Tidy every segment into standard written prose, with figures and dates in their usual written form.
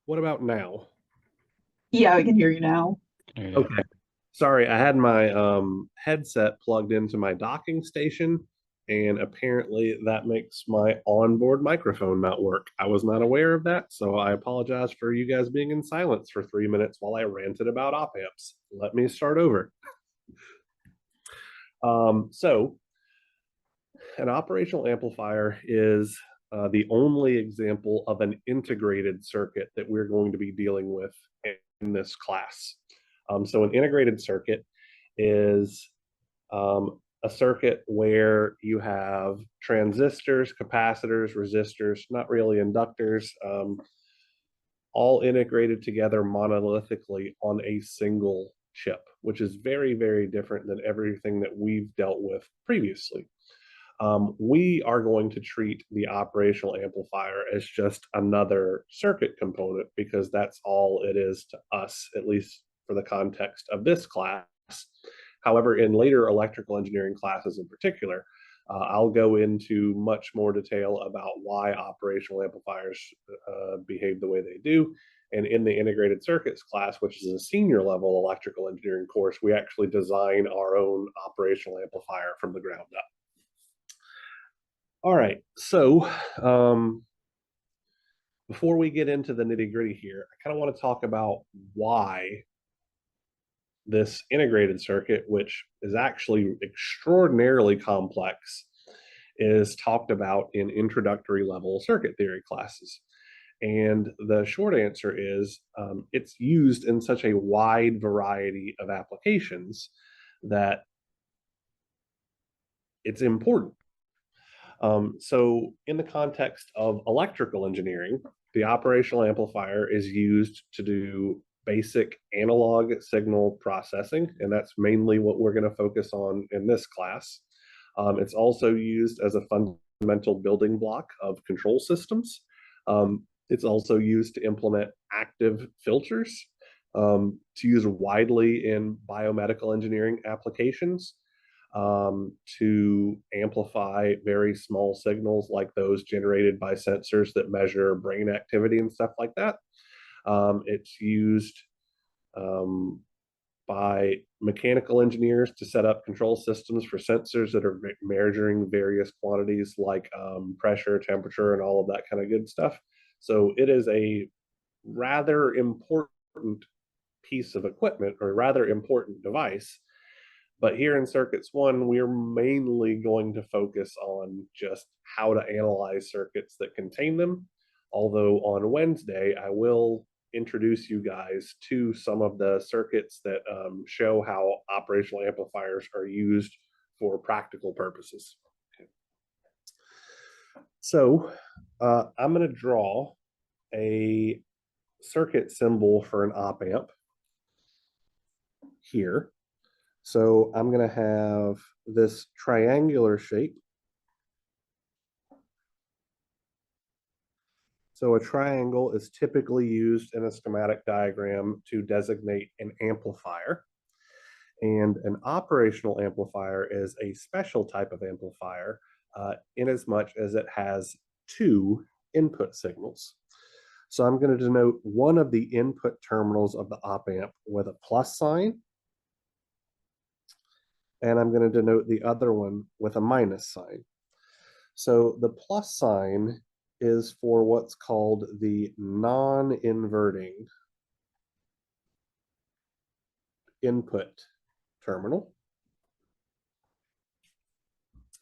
What about now? Yeah, I can hear you now. Yeah. Okay. Sorry, I had my headset plugged into my docking station, and apparently that makes my onboard microphone not work. I was not aware of that, so I apologize for you guys being in silence for 3 minutes while I ranted about op amps. Let me start over. So, an operational amplifier is the only example of an integrated circuit that we're going to be dealing with in this class. So, an integrated circuit is a circuit where you have transistors, capacitors, resistors, not really inductors, all integrated together monolithically on a single chip, which is very, very different than everything that we've dealt with previously. We are going to treat the operational amplifier as just another circuit component because that's all it is to us, at least for the context of this class. However, in later electrical engineering classes in particular, I'll go into much more detail about why operational amplifiers behave the way they do. And in the integrated circuits class, which is a senior level electrical engineering course, we actually design our own operational amplifier from the ground up. All right, so before we get into the nitty gritty here, I kind of want to talk about why this integrated circuit, which is actually extraordinarily complex, is talked about in introductory level circuit theory classes. And the short answer is it's used in such a wide variety of applications that it's important. So, in the context of electrical engineering, the operational amplifier is used to do basic analog signal processing, and that's mainly what we're going to focus on in this class. It's also used as a fundamental building block of control systems. It's also used to implement active filters, to use widely in biomedical engineering applications, to amplify very small signals like those generated by sensors that measure brain activity and stuff like that. It's used um, by mechanical engineers to set up control systems for sensors that are measuring various quantities like pressure, temperature, and all of that kind of good stuff. So it is a rather important piece of equipment or rather important device. But here in Circuits 1, we're mainly going to focus on just how to analyze circuits that contain them. Although on Wednesday, I will introduce you guys to some of the circuits that show how operational amplifiers are used for practical purposes. Okay. So I'm going to draw a circuit symbol for an op amp here. So I'm going to have this triangular shape. So a triangle is typically used in a schematic diagram to designate an amplifier. And an operational amplifier is a special type of amplifier in as much as it has two input signals. So I'm going to denote one of the input terminals of the op amp with a plus sign, and I'm going to denote the other one with a minus sign. So the plus sign is for what's called the non-inverting input terminal.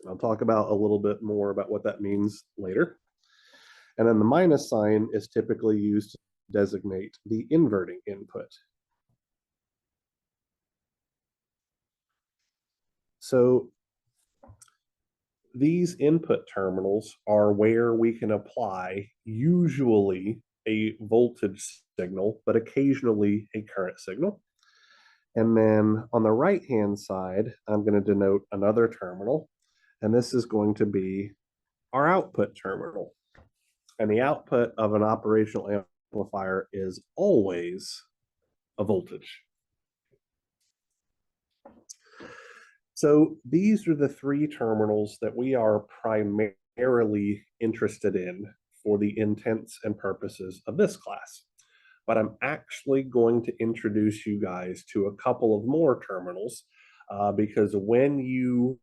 I'll talk about a little bit more about what that means later. And then the minus sign is typically used to designate the inverting input. So these input terminals are where we can apply usually a voltage signal, but occasionally a current signal. And then on the right-hand side, I'm going to denote another terminal, and this is going to be our output terminal. And the output of an operational amplifier is always a voltage. So these are the three terminals that we are primarily interested in for the intents and purposes of this class. but I'm actually going to introduce you guys to a couple of more terminals because when you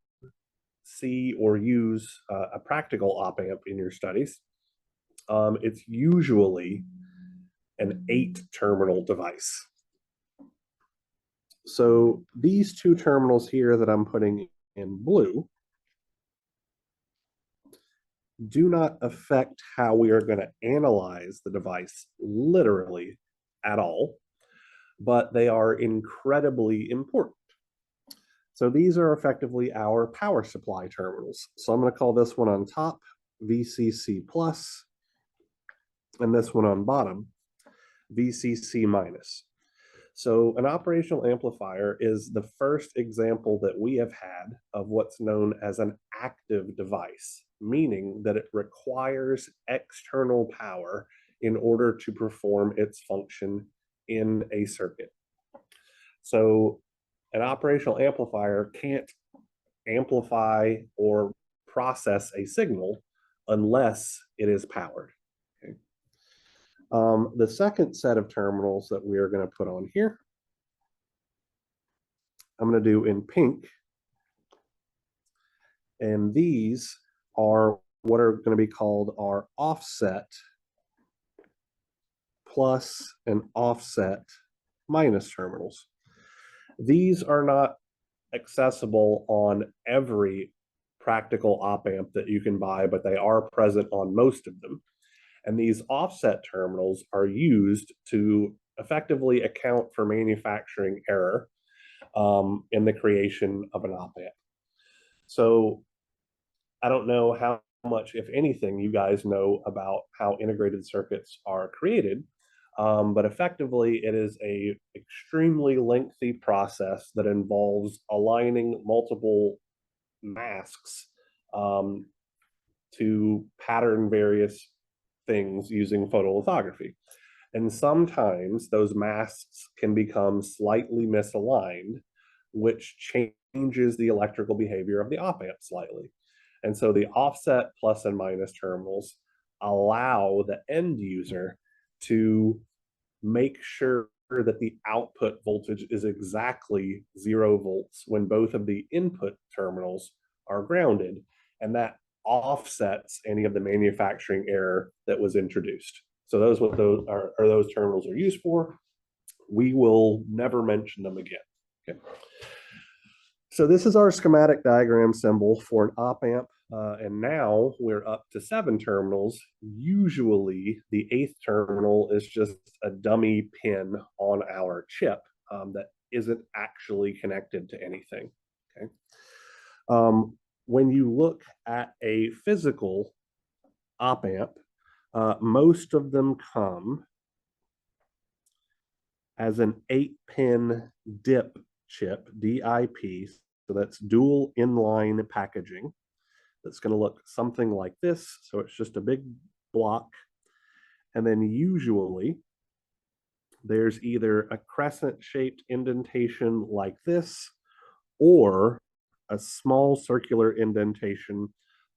see or use a practical op amp in your studies, it's usually an 8-terminal device. So these two terminals here that I'm putting in blue do not affect how we are going to analyze the device literally at all, but they are incredibly important. So these are effectively our power supply terminals. So I'm going to call this one on top VCC plus, and this one on bottom VCC minus. So an operational amplifier is the first example that we have had of what's known as an active device, meaning that it requires external power in order to perform its function in a circuit. So an operational amplifier can't amplify or process a signal unless it is powered. Okay. The second set of terminals that we are going to put on here, I'm going to do in pink. And these are what are going to be called our offset plus and offset minus terminals. These are not accessible on every practical op amp that you can buy, but they are present on most of them. And these offset terminals are used to effectively account for manufacturing error in the creation of an op amp. So I don't know how much, if anything, you guys know about how integrated circuits are created, but effectively it is a extremely lengthy process that involves aligning multiple masks to pattern various things using photolithography. And sometimes those masks can become slightly misaligned, which changes the electrical behavior of the op amp slightly. And so the offset plus and minus terminals allow the end user to make sure that the output voltage is exactly 0 volts when both of the input terminals are grounded. And that offsets any of the manufacturing error that was introduced. So those what those are those terminals are used for. We will never mention them again. Okay. So this is our schematic diagram symbol for an op amp, and now we're up to 7 terminals. Usually the 8th terminal is just a dummy pin on our chip that isn't actually connected to anything. Okay. When you look at a physical op amp, most of them come as an 8-pin DIP chip, DIP. So that's dual inline packaging. That's going to look something like this. So it's just a big block. And then usually there's either a crescent-shaped indentation like this or a small circular indentation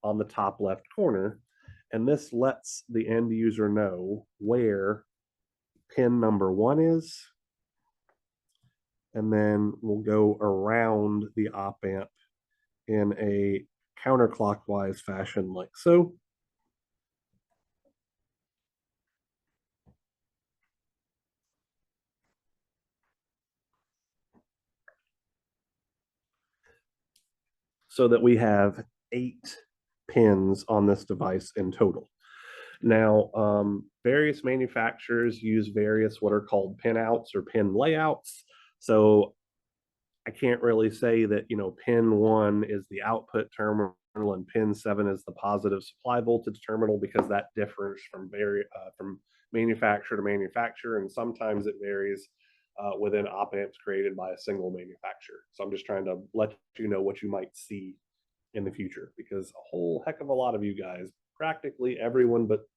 on the top left corner. And this lets the end user know where pin number 1 is. And then we'll go around the op amp in a counterclockwise fashion like so. So that we have 8 pins on this device in total. Now, various manufacturers use various what are called pinouts or pin layouts. So I can't really say that, pin 1 is the output terminal and pin 7 is the positive supply voltage terminal, because that differs from manufacturer to manufacturer, and sometimes it varies within op amps created by a single manufacturer. So I'm just trying to let you know what you might see in the future, because a whole heck of a lot of you guys, practically everyone but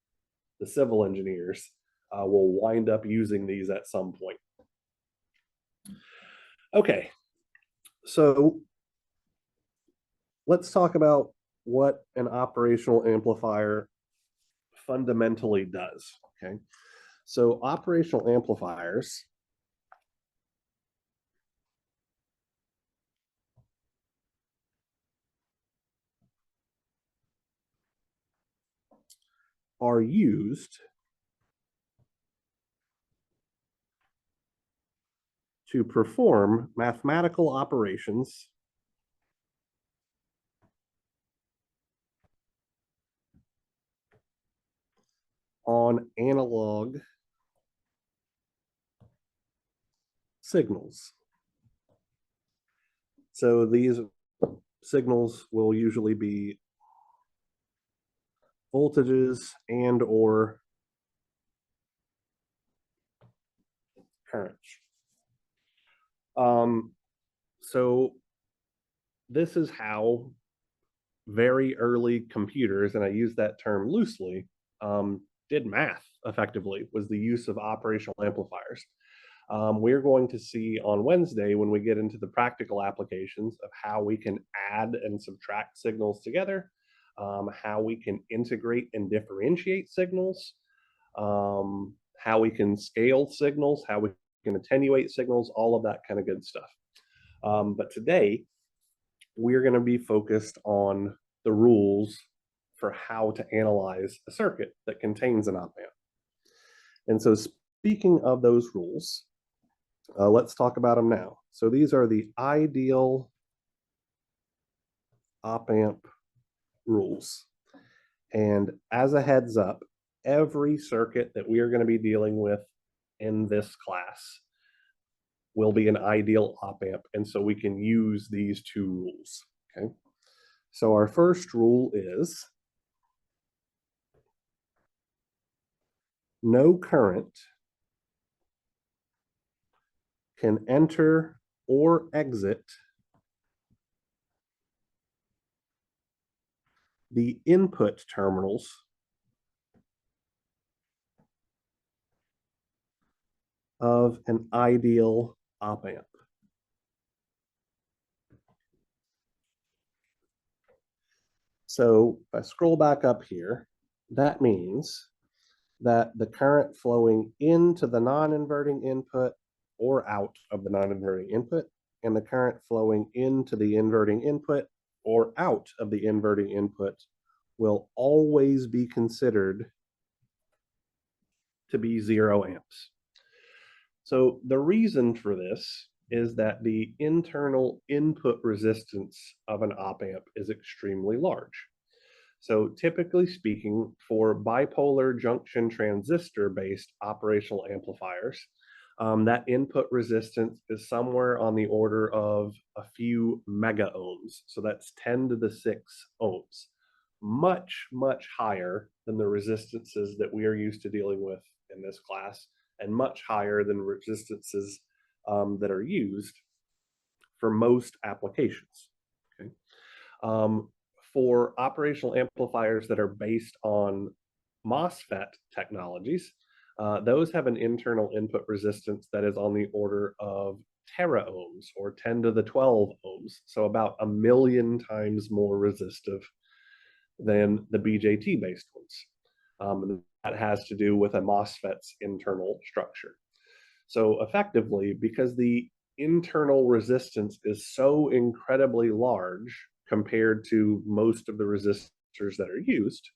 the civil engineers, will wind up using these at some point. Okay, so let's talk about what an operational amplifier fundamentally does. Okay, So operational amplifiers are used to perform mathematical operations on analog signals. So these signals will usually be voltages and or currents. So this is how very early computers, and I use that term loosely, did math effectively, was the use of operational amplifiers. We're going to see on Wednesday when we get into the practical applications of how we can add and subtract signals together, how we can integrate and differentiate signals, how we can scale signals, how we can attenuate signals, all of that kind of good stuff. But today, we're going to be focused on the rules for how to analyze a circuit that contains an op amp. And so speaking of those rules, let's talk about them now. So these are the ideal op amp rules. And as a heads up, every circuit that we are going to be dealing with in this class will be an ideal op amp. And so we can use these two rules. Okay. So our first rule is no current can enter or exit the input terminals of an ideal op amp. So if I scroll back up here, that means that the current flowing into the non-inverting input or out of the non-inverting input, and the current flowing into the inverting input or out of the inverting input will always be considered to be 0 amps. So the reason for this is that the internal input resistance of an op amp is extremely large. So typically speaking, for bipolar junction transistor based operational amplifiers, that input resistance is somewhere on the order of a few mega ohms. So that's 10 to the 6 ohms, much, much higher than the resistances that we are used to dealing with in this class, and much higher than resistances that are used for most applications. Okay. For operational amplifiers that are based on MOSFET technologies, those have an internal input resistance that is on the order of tera ohms or 10 to the 12 ohms, so about 1,000,000 times more resistive than the BJT based ones. And that has to do with a MOSFET's internal structure. So effectively, because the internal resistance is so incredibly large compared to most of the resistors that are used,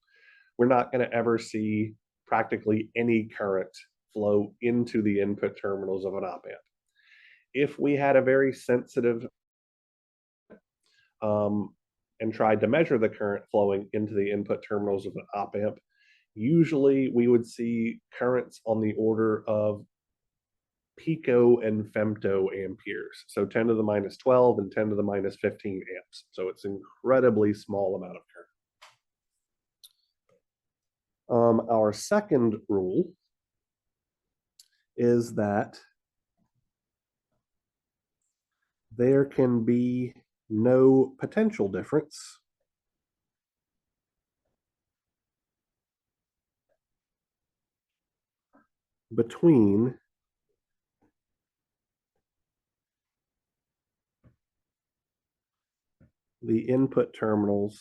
we're not going to ever see practically any current flow into the input terminals of an op amp. If we had a very sensitive and tried to measure the current flowing into the input terminals of an op amp, usually we would see currents on the order of pico and femto amperes. So 10 to the minus 12 and 10 to the minus 15 amps. So it's an incredibly small amount of current. Our second rule is that there can be no potential difference between the input terminals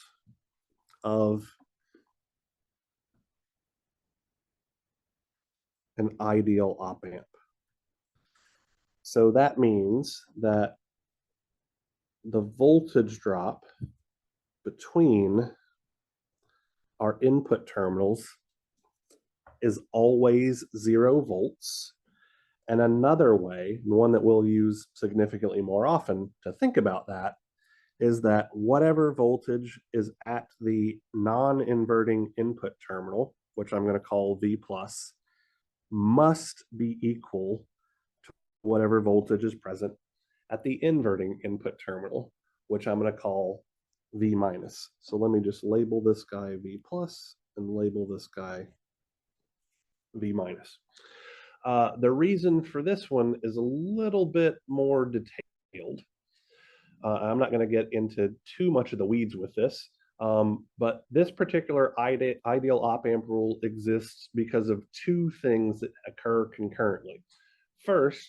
of an ideal op amp. So that means that the voltage drop between our input terminals is always 0 volts. And another way, one that we'll use significantly more often to think about that, is that whatever voltage is at the non-inverting input terminal, which I'm going to call V plus, must be equal to whatever voltage is present at the inverting input terminal, which I'm going to call V minus. So let me just label this guy V plus and label this guy V minus. The reason for this one is a little bit more detailed. I'm not going to get into too much of the weeds with this, but this particular ideal op amp rule exists because of two things that occur concurrently. First,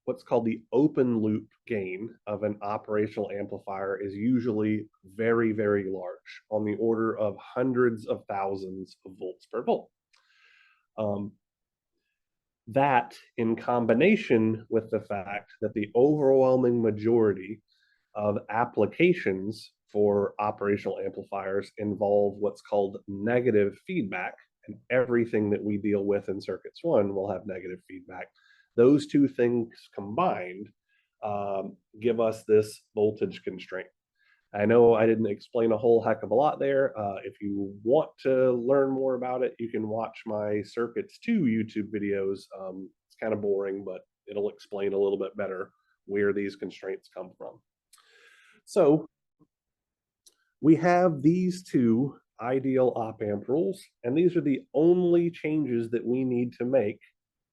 what's called the open loop gain of an operational amplifier is usually very, very large, on the order of hundreds of thousands of volts per volt. That, in combination with the fact that the overwhelming majority of applications for operational amplifiers involve what's called negative feedback, and everything that we deal with in circuits one will have negative feedback. Those two things combined give us this voltage constraint. I know I didn't explain a whole heck of a lot there. If you want to learn more about it, you can watch my Circuits 2 YouTube videos. It's kind of boring, but it'll explain a little bit better where these constraints come from. So we have these two ideal op amp rules, and these are the only changes that we need to make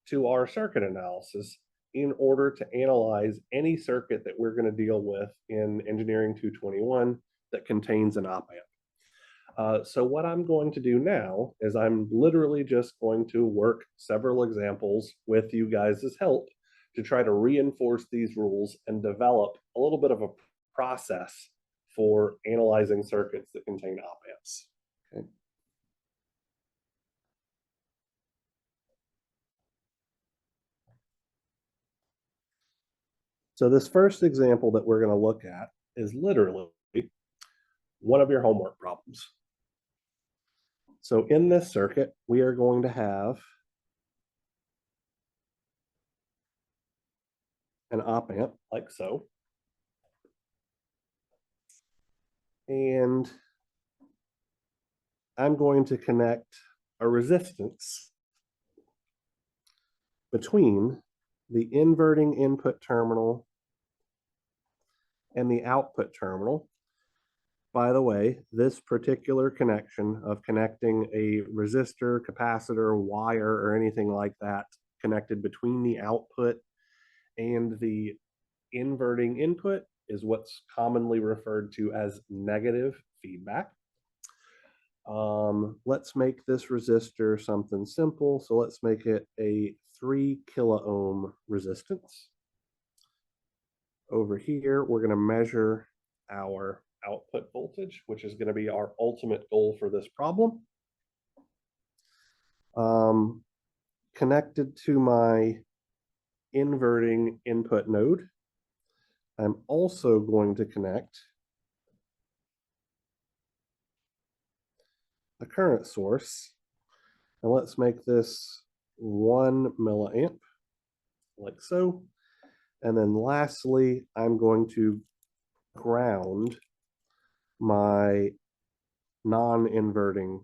to our circuit analysis in order to analyze any circuit that we're going to deal with in Engineering 221 that contains an op amp. So what I'm going to do now is I'm literally just going to work several examples with you guys' help to try to reinforce these rules and develop a little bit of a process for analyzing circuits that contain op amps. Okay. So this first example that we're going to look at is literally one of your homework problems. So in this circuit, we are going to have an op amp like so. And I'm going to connect a resistance between the inverting input terminal and the output terminal. By the way, this particular connection of connecting a resistor, capacitor, wire, or anything like that connected between the output and the inverting input is what's commonly referred to as negative feedback. Let's make this resistor something simple. So let's make it a 3 kilo ohm resistance. Over here, we're going to measure our output voltage, which is going to be our ultimate goal for this problem. Connected to my inverting input node, I'm also going to connect a current source. And let's make this 1 milliamp, like so. And then lastly, I'm going to ground my non-inverting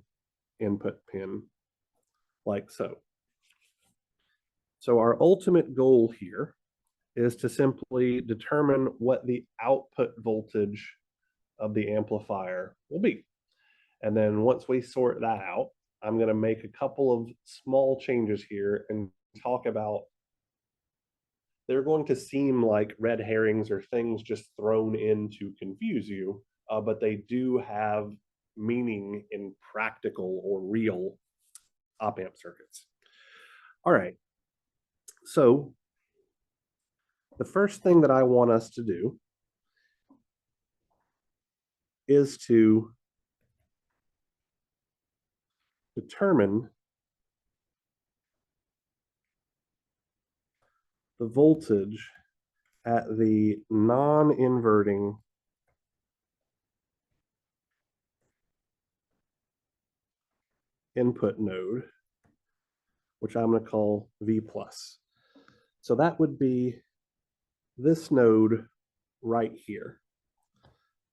input pin, like so. So our ultimate goal here is to simply determine what the output voltage of the amplifier will be. And then once we sort that out, I'm going to make a couple of small changes here and talk about, they're going to seem like red herrings or things just thrown in to confuse you, but they do have meaning in practical or real op amp circuits. All right. So the first thing that I want us to do is to determine the voltage at the non-inverting input node, which I'm going to call V plus. So that would be this node right here.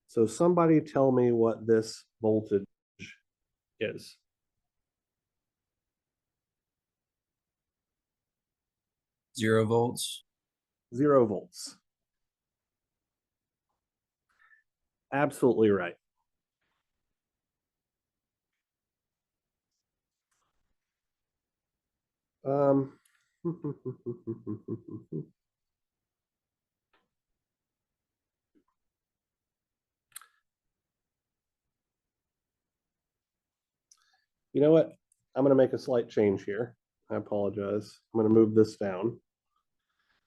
So somebody tell me what this voltage is. 0 volts. 0 volts. Absolutely right. You know what? I'm going to make a slight change here. I apologize. I'm going to move this down.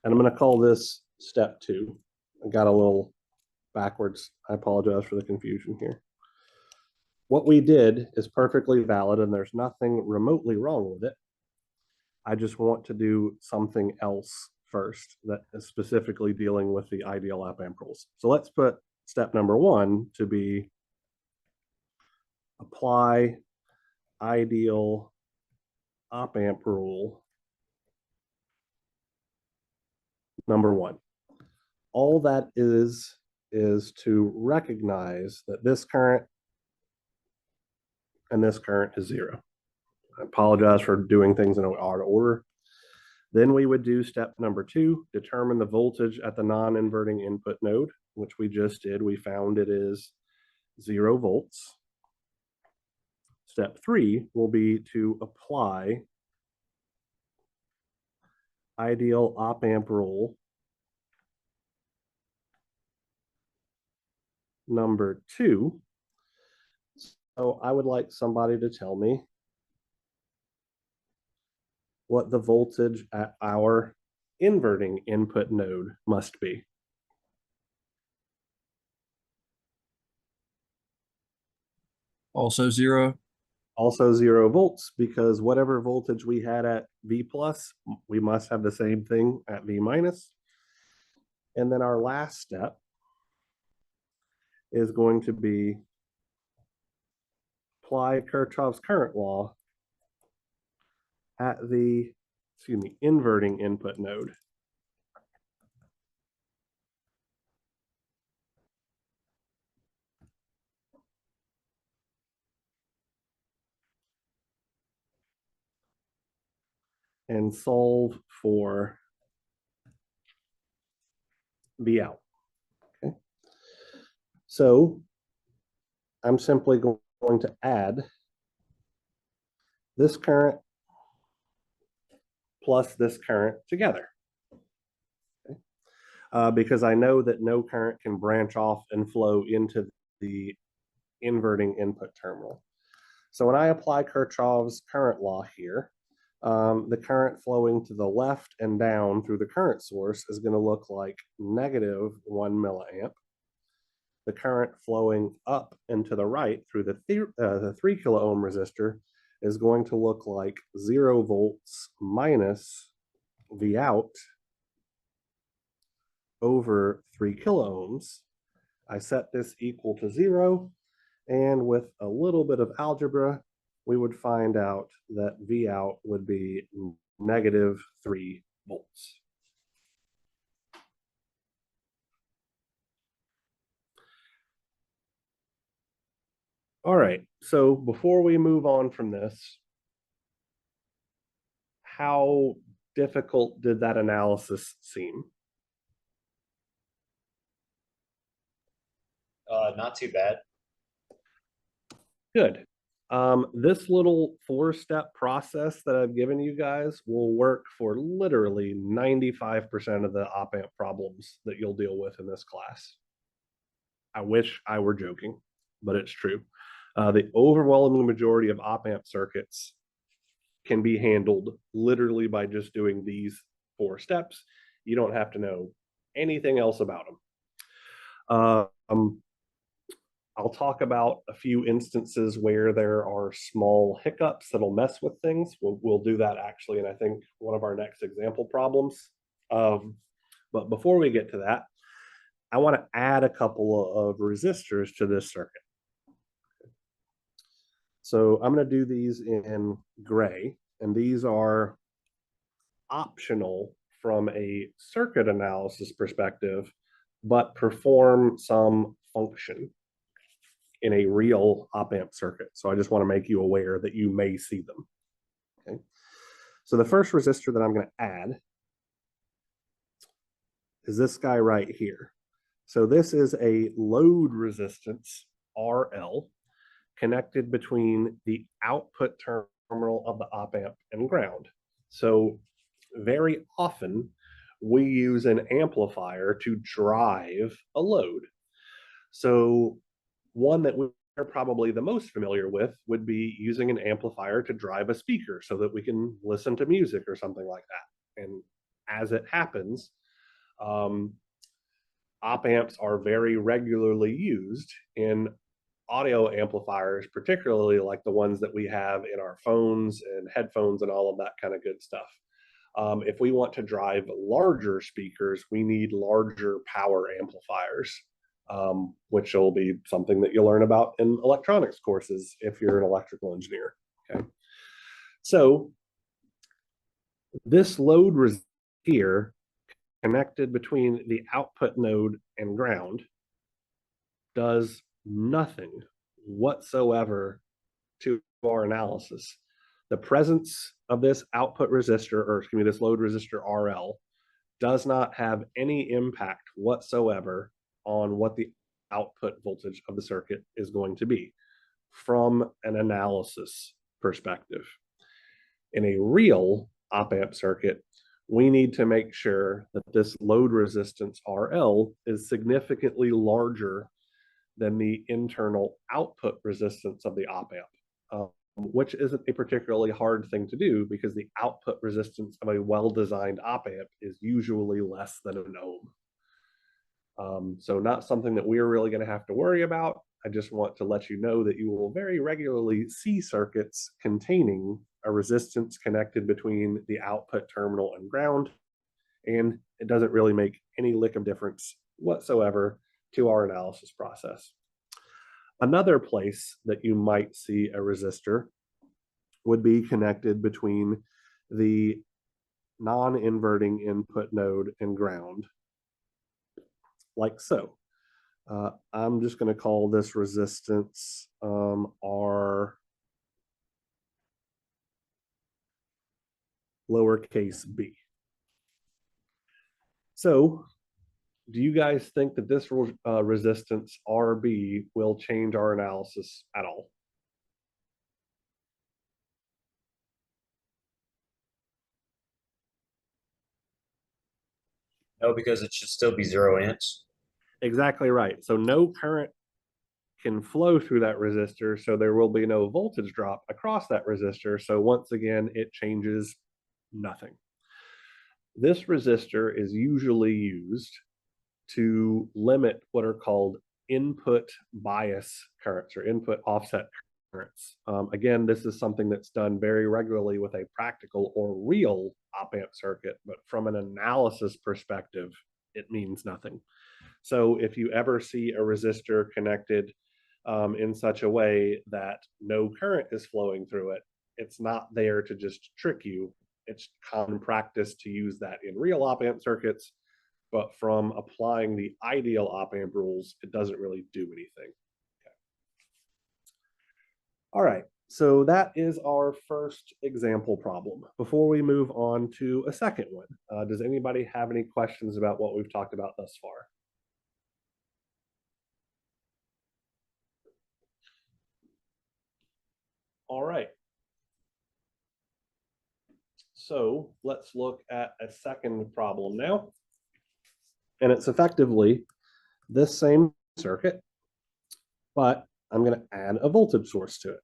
And I'm going to call this step 2. I got a little backwards. I apologize for the confusion here. What we did is perfectly valid, and there's nothing remotely wrong with it. I just want to do something else first that is specifically dealing with the ideal op amp rules. So let's put step number 1 to be apply ideal op amp rule number 1. All that is to recognize that this current and this current is 0. I apologize for doing things in an odd order. Then we would do step number 2, determine the voltage at the non-inverting input node, which we just did. We found it is 0 volts. Step 3 will be to apply ideal op amp rule number 2. So I would like somebody to tell me what the voltage at our inverting input node must be. Also 0. Also 0 volts, because whatever voltage we had at V plus, we must have the same thing at V minus. And then our last step is going to be apply Kirchhoff's current law at the, inverting input node. And solve for V out. Okay. So I'm simply going to add this current plus this current together. Okay. Because I know that no current can branch off and flow into the inverting input terminal. So when I apply Kirchhoff's current law here, the current flowing to the left and down through the current source is going to look like negative 1 milliamp. The current flowing up and to the right through the 3 kilo ohm resistor is going to look like 0 volts minus V out over 3 kilo ohms. I set this equal to 0, and with a little bit of algebra, we would find out that V out would be negative 3 volts. All right, so before we move on from this, how difficult did that analysis seem? Not too bad. Good. This little 4-step process that I've given you guys will work for literally 95% of the op amp problems that you'll deal with in this class. I wish I were joking, but it's true. The overwhelming majority of op amp circuits can be handled literally by just doing these 4 steps. You don't have to know anything else about them. I'll talk about a few instances where there are small hiccups that'll mess with things. We'll do that actually, and I think one of our next example problems. But before we get to that, I want to add a couple of resistors to this circuit. So I'm going to do these in gray, and these are optional from a circuit analysis perspective, but perform some function in a real op-amp circuit. So I just want to make you aware that you may see them. Okay. So the first resistor that I'm going to add is this guy right here. So this is a load resistance, RL, connected between the output terminal of the op-amp and ground. So very often we use an amplifier to drive a load. So one that we're probably the most familiar with would be using an amplifier to drive a speaker so that we can listen to music or something like that. And as it happens, op amps are very regularly used in audio amplifiers, particularly like the ones that we have in our phones and headphones and all of that kind of good stuff. If we want to drive larger speakers, we need larger power amplifiers, which will be something that you'll learn about in electronics courses if you're an electrical engineer. Okay. So this load here connected between the output node and ground does nothing whatsoever to our analysis. The presence of this output resistor, or excuse me, this load resistor RL, does not have any impact whatsoever on what the output voltage of the circuit is going to be from an analysis perspective. In a real op-amp circuit, we need to make sure that this load resistance RL is significantly larger than the internal output resistance of the op-amp, which isn't a particularly hard thing to do because the output resistance of a well-designed op-amp is usually less than an ohm. So not something that we're really going to have to worry about. I just want to let you know that you will very regularly see circuits containing a resistance connected between the output terminal and ground, and it doesn't really make any lick of difference whatsoever to our analysis process. Another place that you might see a resistor would be connected between the non-inverting input node and ground, like so. I'm just going to call this resistance R lowercase b. So do you guys think that this resistance RB will change our analysis at all? No, because it should still be 0 amps. Exactly right. So no current can flow through that resistor, so there will be no voltage drop across that resistor. So once again, it changes nothing. This resistor is usually used to limit what are called input bias currents or input offset currents. Again, this is something that's done very regularly with a practical or real op-amp circuit, but from an analysis perspective, it means nothing. So if you ever see a resistor connected in such a way that no current is flowing through it, it's not there to just trick you. It's common practice to use that in real op-amp circuits, but from applying the ideal op-amp rules, it doesn't really do anything. Okay. All right, so that is our first example problem. Before we move on to a second one, does anybody have any questions about what we've talked about thus far? All right. So let's look at a second problem now. And it's effectively this same circuit, but I'm going to add a voltage source to it.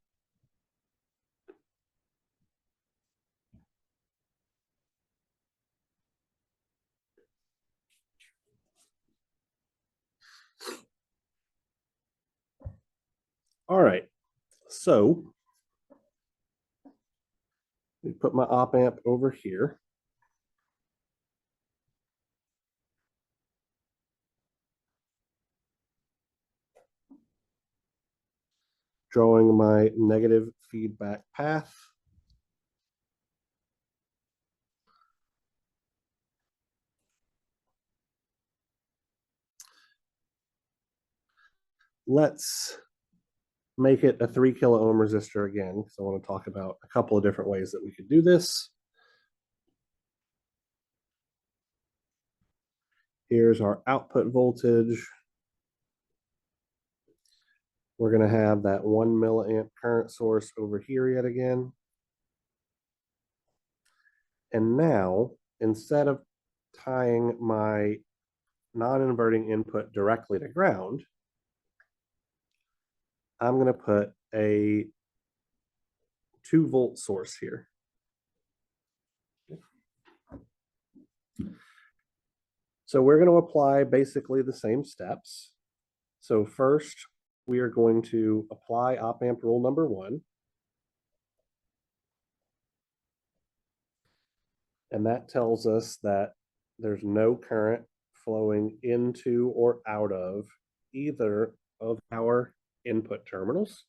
All right, so we put my op amp over here. drawing my negative feedback path. Let's make it a 3 kilo ohm resistor again, because I want to talk about a couple of different ways that we could do this. Here's our output voltage. We're going to have that 1 milliamp current source over here yet again. And now, instead of tying my non-inverting input directly to ground, I'm going to put a 2-volt source here. So we're going to apply basically the same steps. So first, we are going to apply op-amp rule number 1. And that tells us that there's no current flowing into or out of either of our input terminals.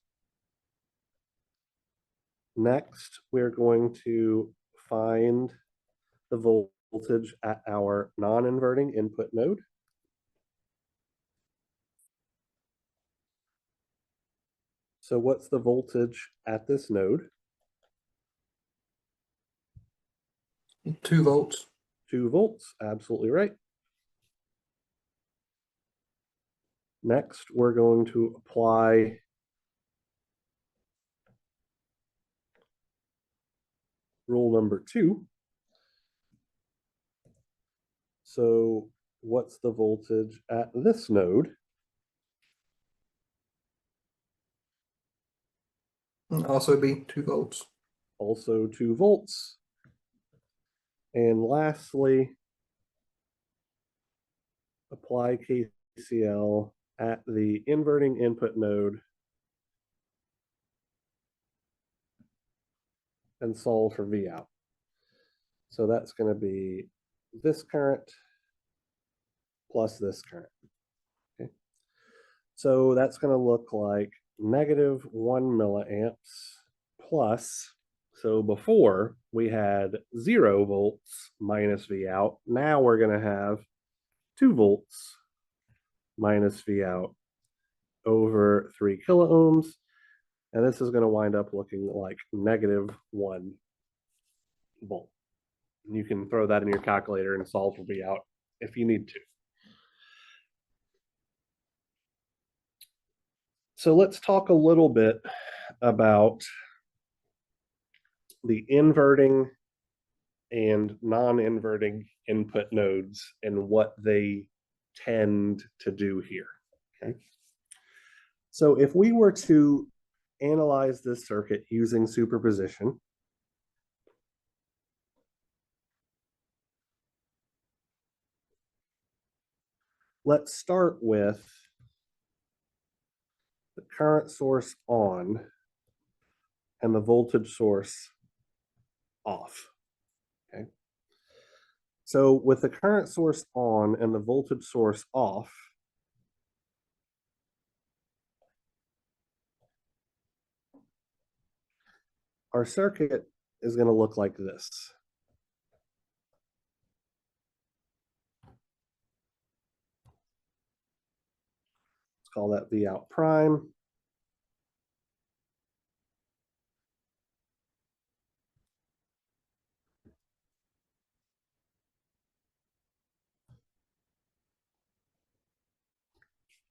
Next, we're going to find the voltage at our non-inverting input node. So what's the voltage at this node? 2 volts. 2 volts, absolutely right. Next, we're going to apply rule number 2. So what's the voltage at this node? Also be 2 volts. Also 2 volts. And lastly, apply KCL at the inverting input node and solve for V out. So that's going to be this current plus this current. Okay. So that's going to look like negative 1 milliamps plus. So before we had 0 volts minus V out. Now we're going to have 2 volts minus V out over 3 kilo ohms. And this is going to wind up looking like negative 1 volt. And you can throw that in your calculator and solve for V out if you need to. So let's talk a little bit about the inverting and non-inverting input nodes and what they tend to do here. Okay. So if we were to analyze this circuit using superposition, let's start with the current source on and the voltage source off. Okay. So with the current source on and the voltage source off, our circuit is going to look like this. Let's call that V out prime.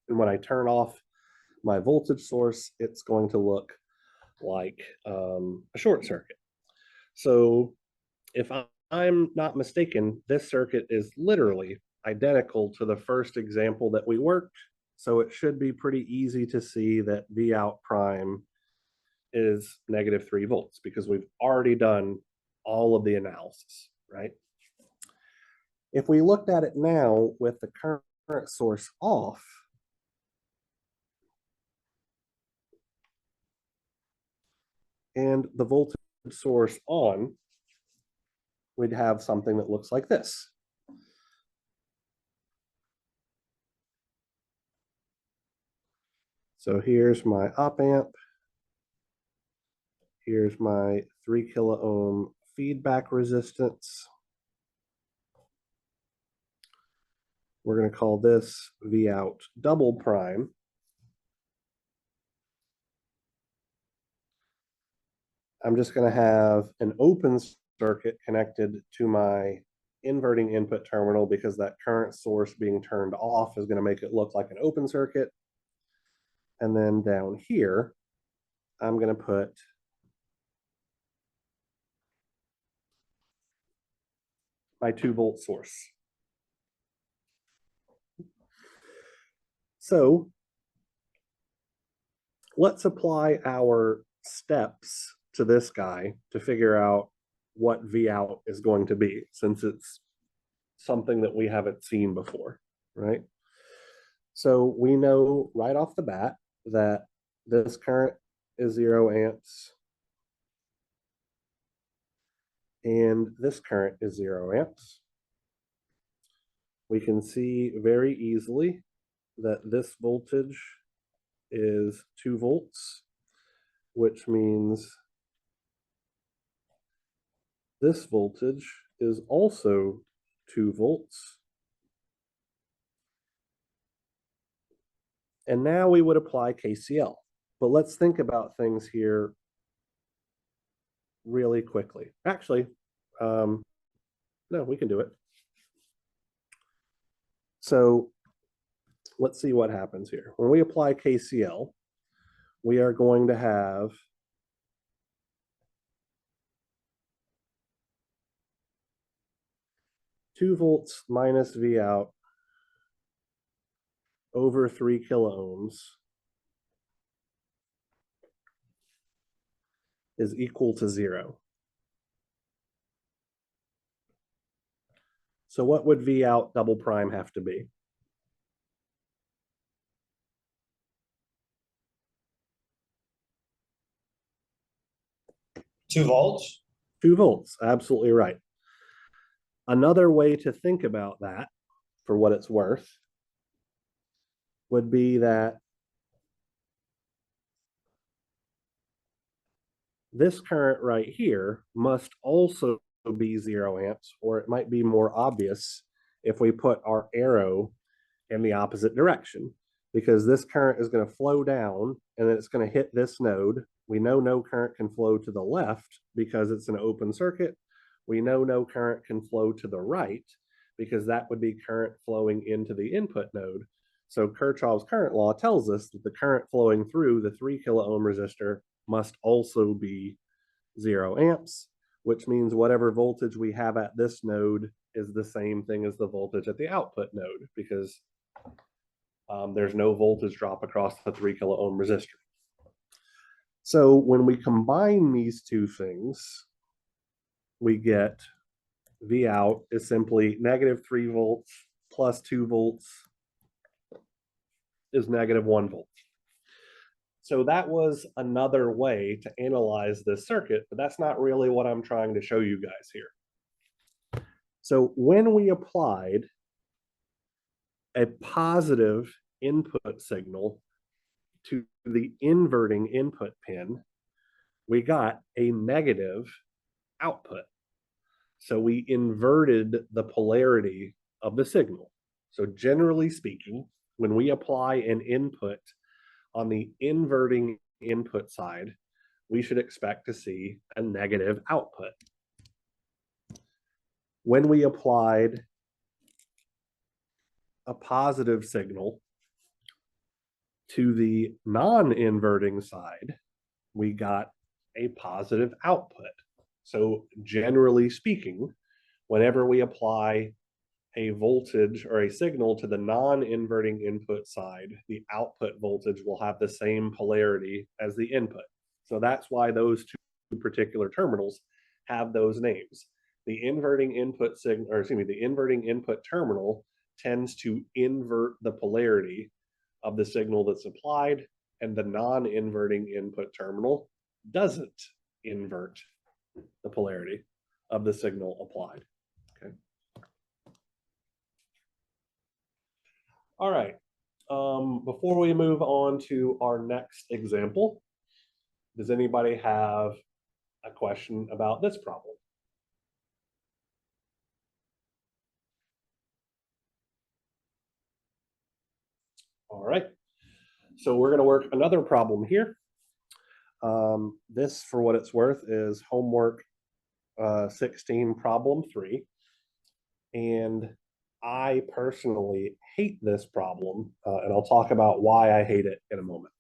And when I turn off my voltage source, it's going to look like a short circuit. So if I'm not mistaken, this circuit is literally identical to the first example that we worked. So it should be pretty easy to see that V out prime is negative 3 volts because we've already done all of the analysis, right? If we looked at it now with the current source off, and the voltage source on, we'd have something that looks like this. So here's my op amp Here's my 3 kilo ohm feedback resistance. We're going to call this V out double prime. I'm just going to have an open circuit connected to my inverting input terminal because that current source being turned off is going to make it look like an open circuit. And then down here, I'm going to put my 2-volt source. So let's apply our steps to this guy to figure out what V out is going to be, since it's something that we haven't seen before, right? So we know right off the bat that this current is 0 amps and this current is 0 amps. We can see very easily that this voltage is 2 volts, which means this voltage is also 2 volts. And now we would apply KCL. But let's think about things here really quickly. Actually, no, we can do it. So let's see what happens here. When we apply KCL, we are going to have two volts minus V out over 3 kilo ohms is equal to 0. So what would V out double prime have to be? Two volts? 2 volts, absolutely right. Another way to think about that, for what it's worth, would be that this current right here must also be 0 amps, or it might be more obvious if we put our arrow in the opposite direction, because this current is going to flow down and then it's going to hit this node. We know no current can flow to the left because it's an open circuit. We know no current can flow to the right because that would be current flowing into the input node. So Kirchhoff's current law tells us that the current flowing through the 3 kilo ohm resistor must also be 0 amps, which means whatever voltage we have at this node is the same thing as the voltage at the output node, because there's no voltage drop across the 3 kilo ohm resistor. So when we combine these two things, we get V out is simply negative 3 volts plus 2 volts is negative 1 volt. So that was another way to analyze this circuit, but that's not really what I'm trying to show you guys here. So when we applied a positive input signal to the inverting input pin, we got a negative output. So we inverted the polarity of the signal. So generally speaking, when we apply an input on the inverting input side, we should expect to see a negative output. When we applied a positive signal to the non-inverting side, we got a positive output. So generally speaking, whenever we apply a voltage or a signal to the non-inverting input side, the output voltage will have the same polarity as the input. So that's why those two particular terminals have those names. The inverting input signal, or excuse me, the inverting input terminal tends to invert the polarity of the signal that's applied, and the non-inverting input terminal doesn't invert the polarity of the signal applied. Okay. All right. Before we move on to our next example, does anybody have a question about this problem. All right, so we're going to work another problem here. This, for what it's worth, is homework 16, problem 3. And I personally hate this problem, and I'll talk about why I hate it in a moment.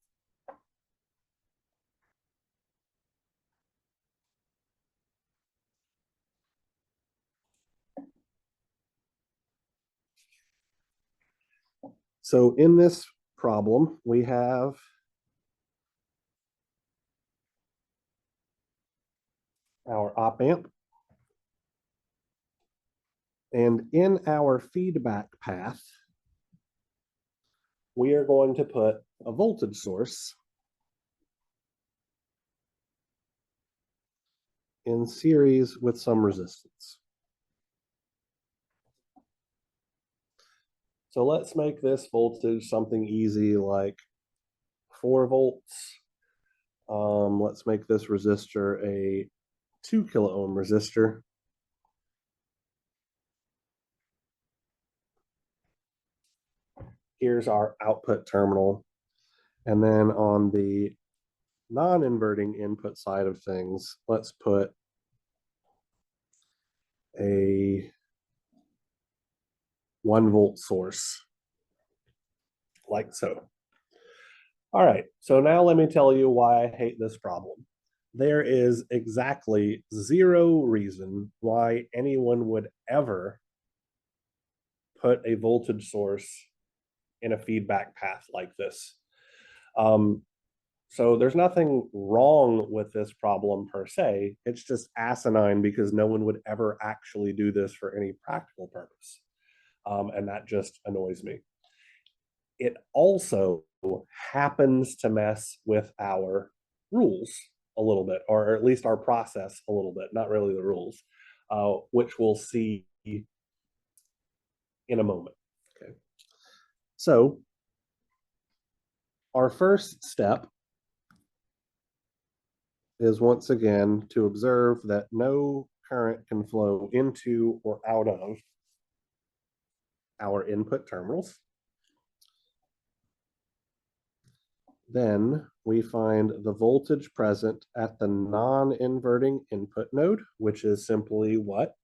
So in this problem, we have our op amp. And in our feedback path, we are going to put a voltage source in series with some resistance. So let's make this voltage something easy like 4 volts. Let's make this resistor a 2 kilo ohm resistor. Here's our output terminal. And then on the non-inverting input side of things, let's put a 1 volt source, like so. All right, so now let me tell you why I hate this problem. There is exactly 0 reason why anyone would ever put a voltage source in a feedback path like this. So there's nothing wrong with this problem per se. It's just asinine because no one would ever actually do this for any practical purpose. And that just annoys me. It also happens to mess with our rules a little bit, or at least our process a little bit, not really the rules, which we'll see in a moment. Okay. So our first step is once again to observe that no current can flow into or out of our input terminals. Then we find the voltage present at the non-inverting input node, which is simply what?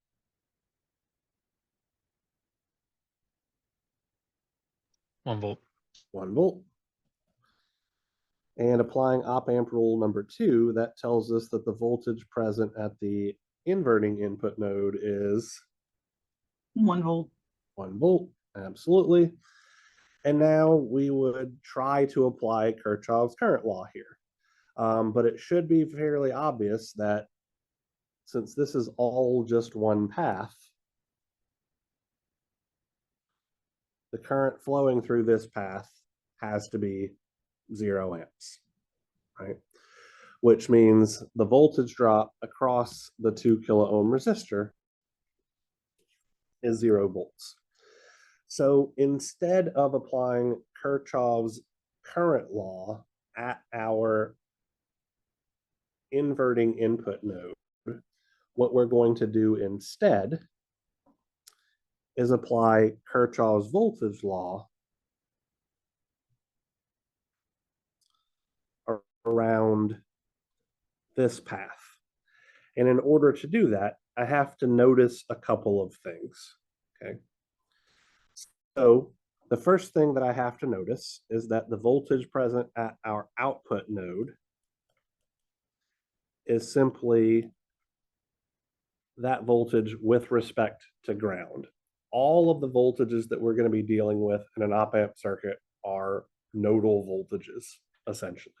One volt. 1 volt. And applying op amp rule number 2, that tells us that the voltage present at the inverting input node is 1 volt. 1 volt, absolutely. And now we would try to apply Kirchhoff's current law here. But it should be fairly obvious that since this is all just one path, the current flowing through this path has to be 0 amps, right? Which means the voltage drop across the 2 kilo ohm resistor is 0 volts. So instead of applying Kirchhoff's current law at our inverting input node, what we're going to do instead is apply Kirchhoff's voltage law around this path. And in order to do that, I have to notice a couple of things, okay? So the first thing that I have to notice is that the voltage present at our output node is simply that voltage with respect to ground. All of the voltages that we're going to be dealing with in an op amp circuit are nodal voltages, essentially.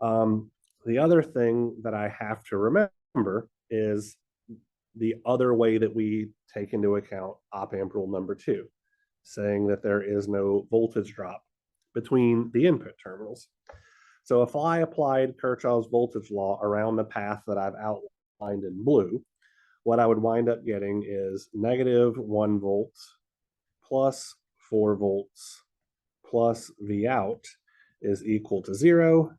The other thing that I have to remember is the other way that we take into account op amp rule number 2, saying that there is no voltage drop between the input terminals. So if I applied Kirchhoff's voltage law around the path that I've outlined in blue, what I would wind up getting is negative 1 volt plus 4 volts plus V out is equal to 0,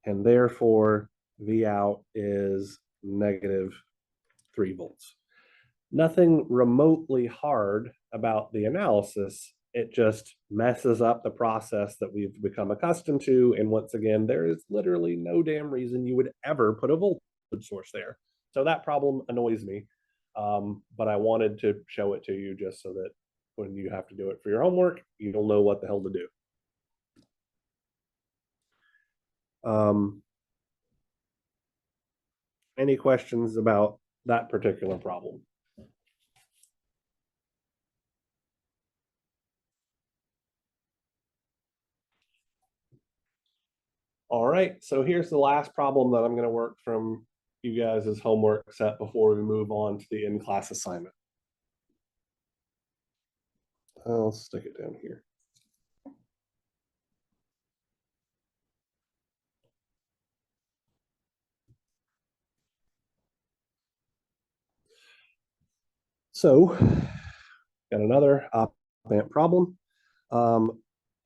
and therefore V out is -3 volts. Nothing remotely hard about the analysis. It just messes up the process that we've become accustomed to. And once again, there is literally no damn reason you would ever put a voltage source there. So that problem annoys me. But I wanted to show it to you just so that when you have to do it for your homework, you'll know what the hell to do. Any questions about that particular problem? All right, so here's the last problem that I'm going to work from you guys' homework set before we move on to the in-class assignment. I'll stick it down here. So, got another op-amp problem.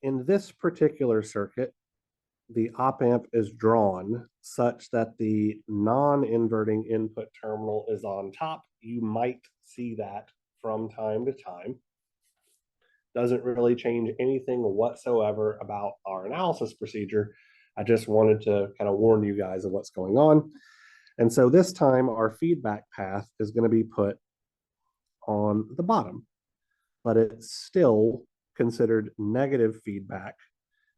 In this particular circuit, the op-amp is drawn such that the non-inverting input terminal is on top. You might see that from time to time. Doesn't really change anything whatsoever about our analysis procedure. I just wanted to kind of warn you guys of what's going on. And so this time our feedback path is going to be put on the bottom, but it's still considered negative feedback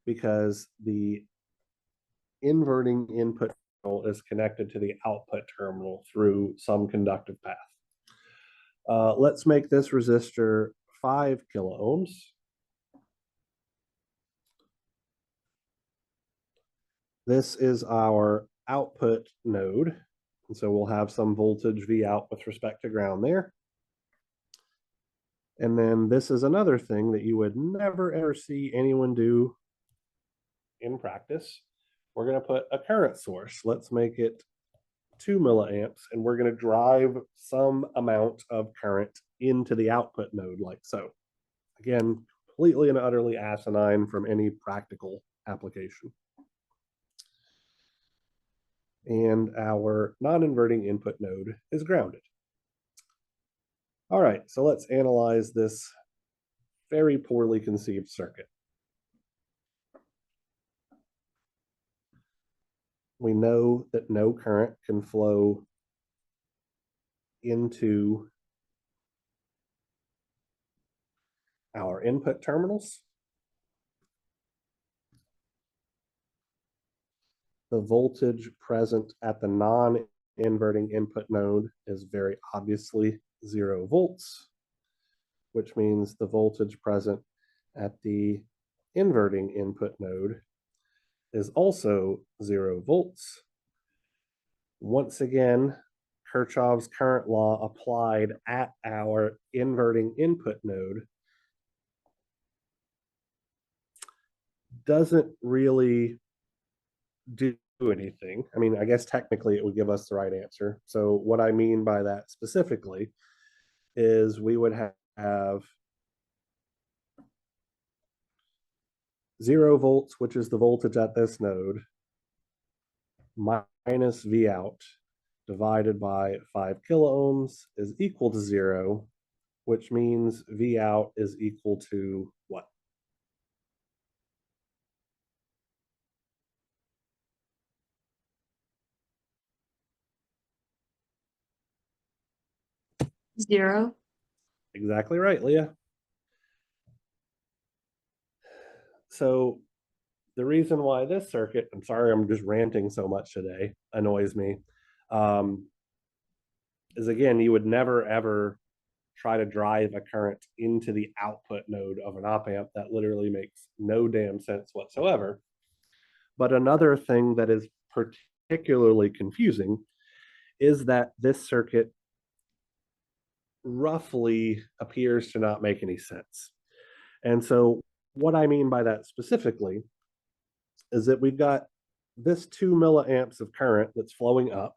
because the inverting input terminal is connected to the output terminal through some conductive path. Let's make this resistor 5 kilo ohms. This is our output node. And so we'll have some voltage V out with respect to ground there. And then this is another thing that you would never ever see anyone do in practice. We're going to put a current source. Let's make it 2 milliamps, and we're going to drive some amount of current into the output node like so. Again, completely and utterly asinine from any practical application. And our non-inverting input node is grounded. All right, so let's analyze this very poorly conceived circuit. We know that no current can flow into our input terminals. The voltage present at the non-inverting input node is very obviously 0 volts, which means the voltage present at the inverting input node is also 0 volts. Once again, Kirchhoff's current law applied at our inverting input node doesn't really do anything. I mean, I guess technically it would give us the right answer. So what I mean by that specifically is we would have 0 volts, which is the voltage at this node, minus V out divided by 5 kilo ohms is equal to 0, which means V out is equal to what? Zero. Exactly right, Leah. So the reason why this circuit, I'm sorry, I'm just ranting so much today, annoys me, is again, you would never ever try to drive a current into the output node of an op amp. That literally makes no damn sense whatsoever. But another thing that is particularly confusing is that this circuit roughly appears to not make any sense. And so what I mean by that specifically is that we've got this 2 milliamps of current that's flowing up.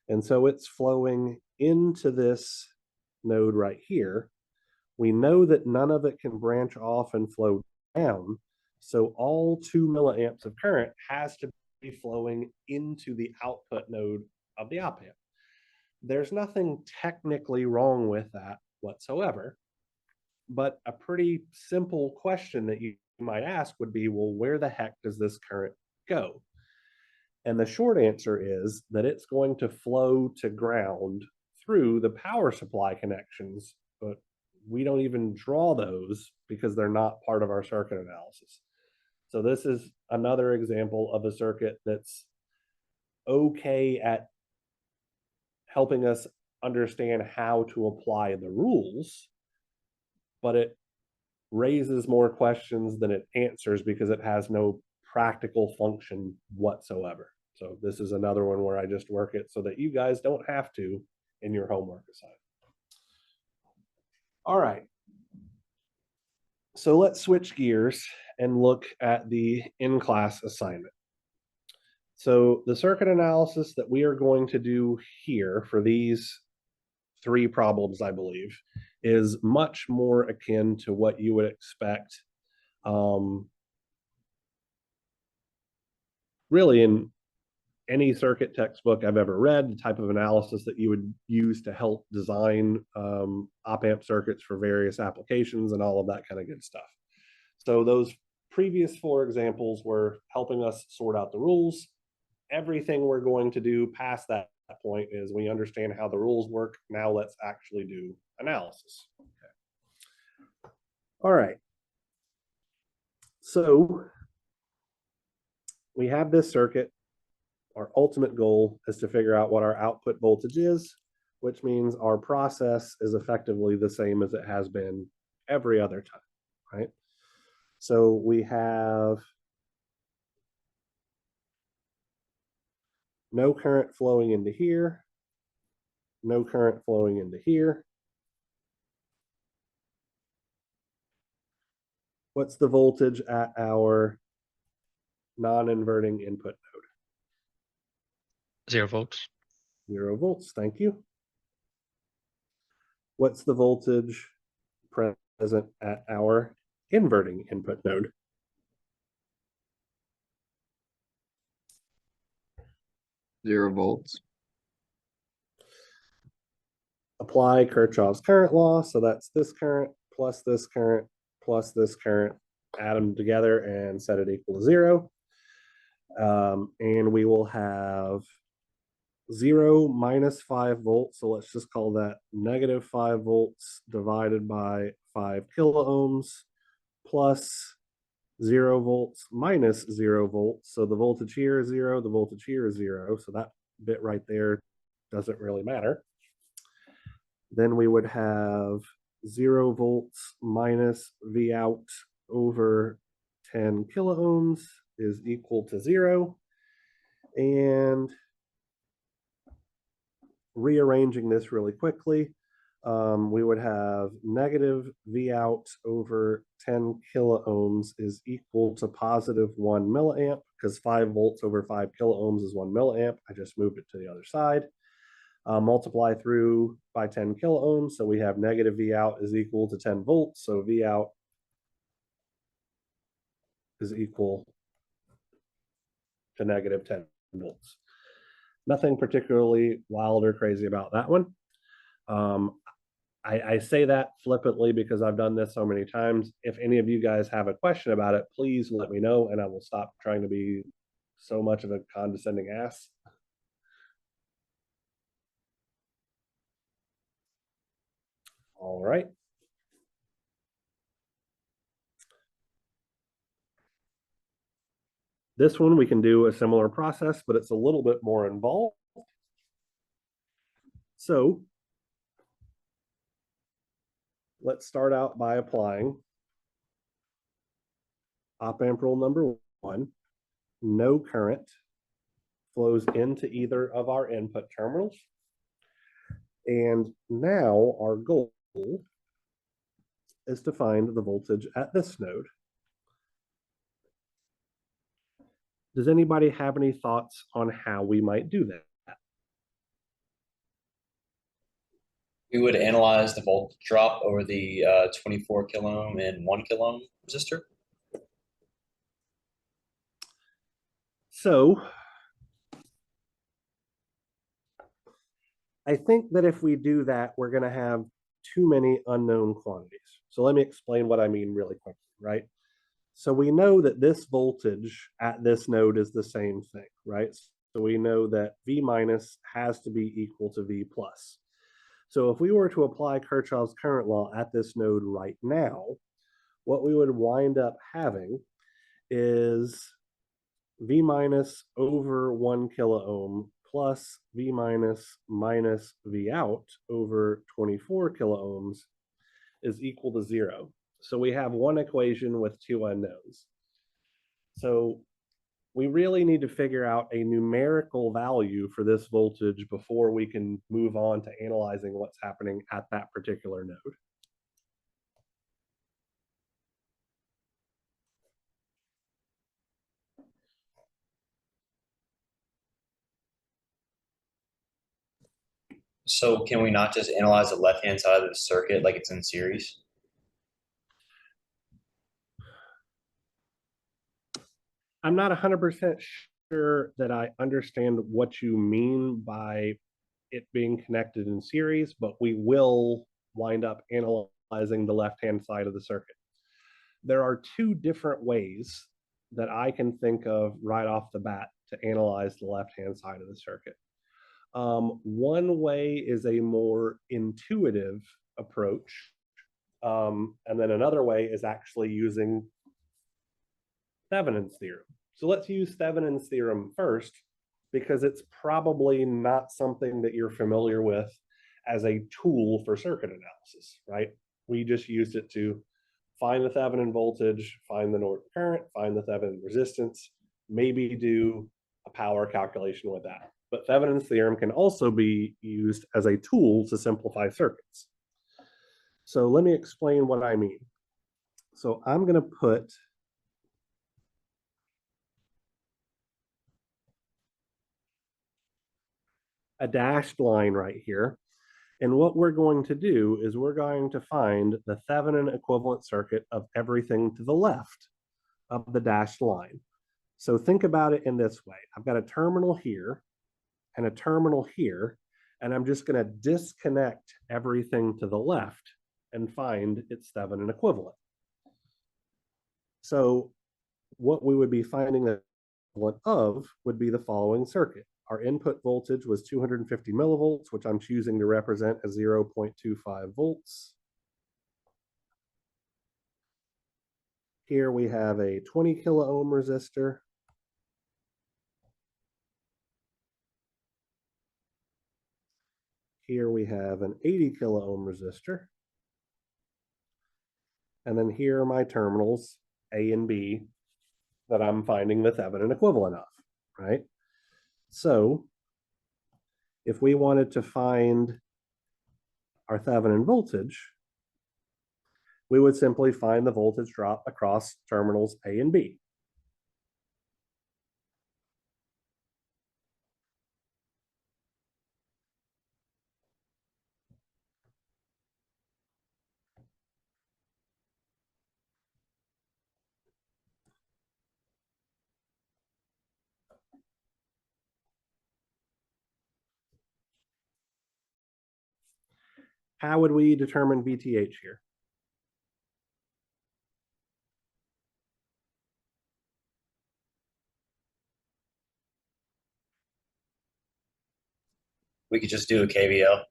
And so it's flowing into this node right here. We know that none of it can branch off and flow down. So all 2 milliamps of current has to flowing into the output node of the op amp. There's nothing technically wrong with that whatsoever, but a pretty simple question that you might ask would be, well, where the heck does this current go? And the short answer is that it's going to flow to ground through the power supply connections, but we don't even draw those because they're not part of our circuit analysis. So this is another example of a circuit that's okay at helping us understand how to apply the rules, but it raises more questions than it answers because it has no practical function whatsoever. So this is another one where I just work it so that you guys don't have to in your homework assignment. All right. So let's switch gears and look at the in-class assignment. So the circuit analysis that we are going to do here for these 3 problems, I believe, is much more akin to what you would expect really in any circuit textbook I've ever read, the type of analysis that you would use to help design op-amp circuits for various applications and all of that kind of good stuff. So those previous 4 examples were helping us sort out the rules. Everything we're going to do past that point is we understand how the rules work. Now let's actually do analysis. Okay. All right. So we have this circuit. Our ultimate goal is to figure out what our output voltage is, which means our process is effectively the same as it has been every other time, right? So we have no current flowing into here, no current flowing into here. What's the voltage at our non-inverting input node? 0 volts. 0 volts, thank you. What's the voltage present at our inverting input node? 0 volts. Apply Kirchhoff's current law. So that's this current plus this current plus this current. Add them together and set it equal to 0. And we will have 0 minus 5 volts. So let's just call that negative 5 volts divided by 5 kilo ohms plus 0 volts minus 0 volts. So the voltage here is 0, the voltage here is 0. So that bit right there doesn't really matter. Then we would have 0 volts minus V out over 10 kilo ohms is equal to 0. And rearranging this really quickly, we would have negative V out over 10 kilo ohms is equal to positive 1 milliamp, because 5 volts over 5 kilo ohms is 1 milliamp. I just moved it to the other side. Multiply through by 10 kilo ohms. So we have negative V out is equal to 10 volts. So V out is equal to negative 10 volts. Nothing particularly wild or crazy about that one. I say that flippantly because I've done this so many times. If any of you guys have a question about it, please let me know and I will stop trying to be so much of a condescending ass. All right. This one we can do a similar process, but it's a little bit more involved. So let's start out by applying op-amp rule number 1. No current flows into either of our input terminals. And now our goal is to find the voltage at this node. Does anybody have any thoughts on how we might do that? We would analyze the voltage drop over the 24 kilo ohm and 1 kilo ohm resistor. So I think that if we do that, we're going to have too many unknown quantities. So let me explain what I mean really quickly, right? So we know that this voltage at this node is the same thing, right? So we know that V minus has to be equal to V plus. So if we were to apply Kirchhoff's current law at this node right now, what we would wind up having is V minus over 1 kilo ohm plus V minus minus V out over 24 kilo ohms is equal to 0. So we have one equation with two unknowns. So we really need to figure out a numerical value for this voltage before we can move on to analyzing what's happening at that particular node. So can we not just analyze the left-hand side of the circuit like it's in series? I'm not 100% sure that I understand what you mean by it being connected in series, but we will wind up analyzing the left-hand side of the circuit. There are two different ways that I can think of right off the bat to analyze the left-hand side of the circuit. One way is a more intuitive approach, and then another way is actually using Thevenin's theorem. So let's use Thevenin's theorem first, because it's probably not something that you're familiar with as a tool for circuit analysis, right? We just used it to find the Thevenin voltage, find the Norton current, find the Thevenin resistance, maybe do a power calculation with that. But Thevenin's theorem can also be used as a tool to simplify circuits. So let me explain what I mean. So I'm going to put a dashed line right here. And what we're going to do is we're going to find the Thevenin equivalent circuit of everything to the left of the dashed line. So think about it in this way. I've got a terminal here and a terminal here, and I'm just going to disconnect everything to the left and find its Thevenin equivalent. So what we would be finding the equivalent of would be the following circuit. Our input voltage was 250 millivolts, which I'm choosing to represent as 0.25 volts. Here we have a 20 kilo ohm resistor. Here we have an 80 kilo ohm resistor. And then here are my terminals, A and B, that I'm finding the Thevenin equivalent of, right? So if we wanted to find our Thevenin voltage, we would simply find the voltage drop across terminals A and B. How would we determine VTH here? We could just do a KVL.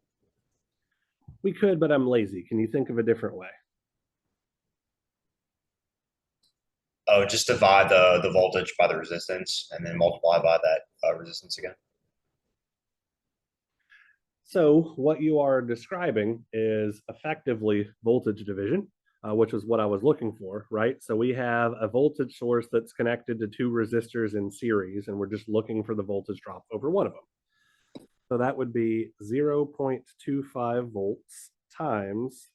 We could, but I'm lazy. Can you think of a different way? Oh, just divide the voltage by the resistance and then multiply by that resistance again. So what you are describing is effectively voltage division, which is what I was looking for, right? So we have a voltage source that's connected to two resistors in series, and we're just looking for the voltage drop over one of them. So that would be 0.25 volts times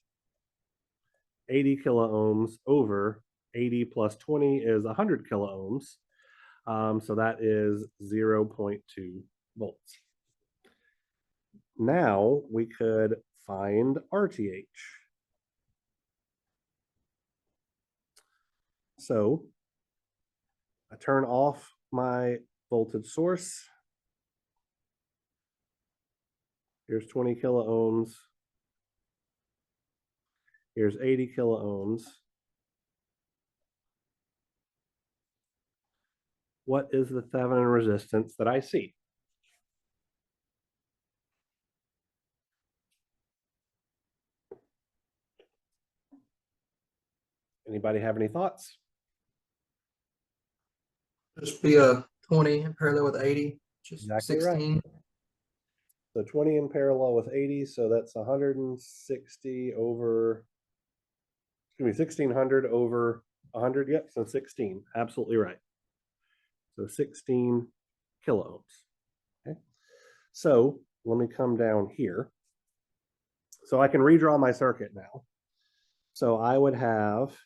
80 kilo ohms over 80 plus 20 is 100 kilo ohms. So that is 0.2 volts. Now we could find RTH. So I turn off my voltage source. Here's 20 kiloohms. Here's 80 kiloohms. What is the Thevenin resistance that I see? Anybody have any thoughts? Just be a 20 in parallel with 80, just Exactly right. 16. So 20 in parallel with 80, so that's 160 over, excuse me, 1600 over 100. Yep, so 16. Absolutely right. So 16 kiloohms. Okay. So let me come down here. So I can redraw my circuit now. So I would have